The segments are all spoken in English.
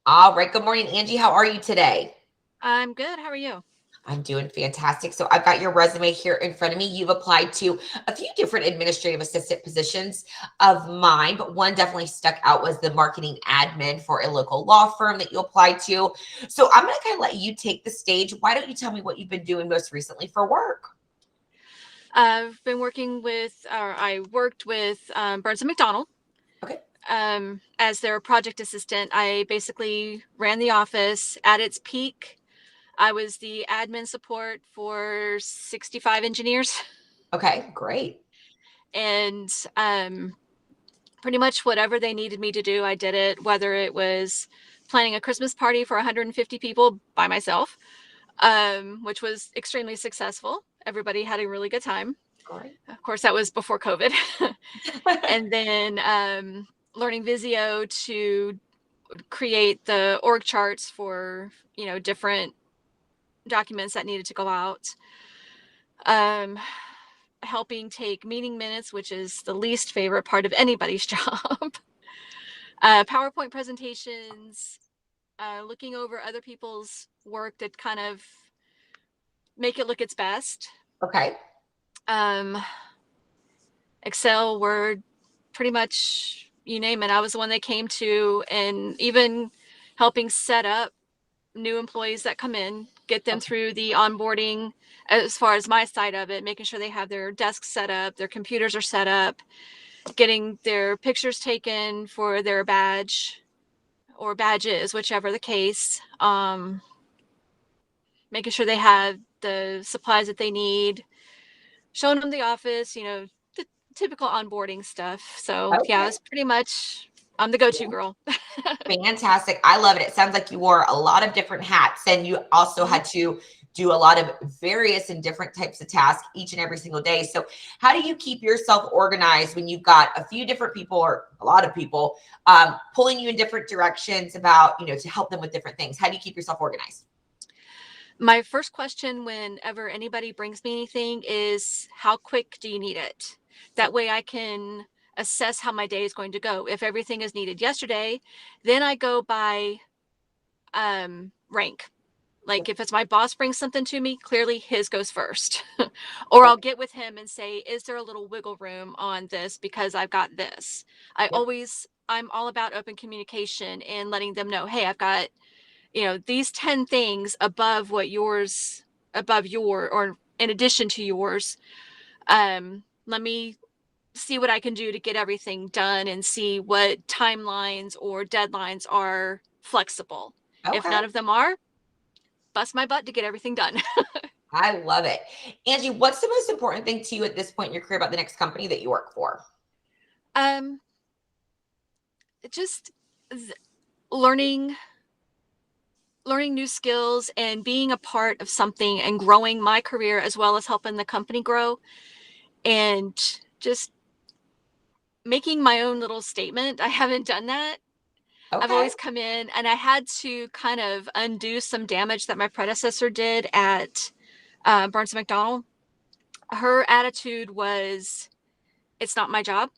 All right. Good morning, Angie. How are you today? I'm good. How are you? I'm doing fantastic. So I've got your resume here in front of me. You've applied to a few different administrative assistant positions of mine, but one definitely stuck out was the marketing admin for a local law firm that you applied to. So I'm going to kind of let you take the stage. Why don't you tell me what you've been doing most recently for work? I've been working with, or I worked with Burns& and McDonnell Okay. as their project assistant. I basically ran the office at its peak. I was the admin support for 65 engineers. Okay. Great. And pretty much whatever they needed me to do, I did it, whether it was planning a Christmas party for 150 people by myself, which was extremely successful. Everybody had a really good time. Great. Of course, that was before COVID. And then learning Visio to create the org charts for, different documents that needed to go out. Um, Helping take meeting minutes, which is the least favorite part of anybody's job. PowerPoint presentations, looking over other people's work to kind of make it look its best. Okay. Um, Excel, Word, pretty much you name it. I was the one they came to, and even helping set up new employees that come in, get them Okay. through the onboarding as far as my side of it, making sure they have their desks set up, their computers are set up, getting their pictures taken for their badge or badges, whichever the case. Making sure they have the supplies that they need, showing them the office, the typical onboarding stuff. So yeah, Okay. it's pretty much I'm the go-to girl. Fantastic. I love it. It sounds like you wore a lot of different hats and you also Mhm. had to do a lot of various and different types of tasks each and every single day. So, how do you keep yourself organized when you've got a few different people or a lot of people pulling you in different directions about, to help them with different things? How do you keep yourself organized? My first question whenever anybody brings me anything is how quick do you need it? That way I can assess how my day is going to go. If everything is needed yesterday, then I go by rank. Like if it's my boss brings something to me, clearly his goes first. Or I'll Okay. get with him and say, is there a little wiggle room on this because I've got this? I'm all about open communication and letting them know, hey, I've got, these 10 things above your, or in addition to yours. Let me see what I can do to get everything done and see what timelines or deadlines are flexible. If Okay. none of them are, bust my butt to get everything done. I love it. Angie, what's the most important thing to you at this point in your career about the next company that you work for? um, just learning new skills and being a part of something and growing my career as well as helping the company grow, and just making my own little statement. I haven't done that. I've Okay. always come in and I had to kind of undo some damage that my predecessor did at Burns& McDonnell. Her attitude was, it's not my job.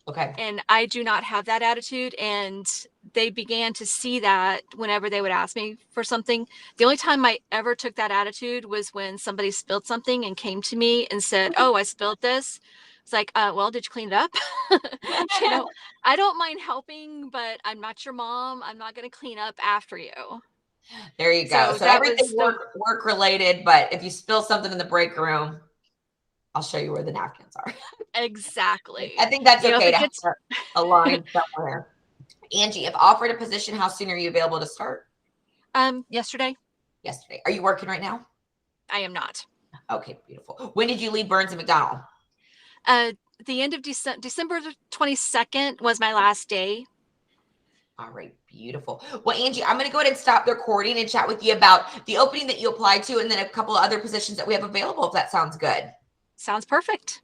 Okay. And I do not have that attitude. And they began to see that whenever they would ask me for something. The only time I ever took that attitude was when somebody spilled something and came to me and said, oh, I spilled this. It's like, well, did you clean it up? you know, I don't mind helping, but I'm not your mom. I'm not going to clean up after you. There you go. So So that everything was the work related, but if you spill something in the break room, I'll show you where the napkins are. I exactly, think that's if okay it to have gets a line somewhere. Angie, if offered a position, how soon are you available to start? yesterday, Yesterday. Are you working right now? I am not. Okay, beautiful. When did you leave Burns and McDonnell? Uh, the end of December 22nd was my last day. All right, beautiful. Well, Angie, I'm going to go ahead and stop the recording and chat with you about the opening that you applied to and then a couple of other positions that we have available, if that sounds good. Sounds perfect.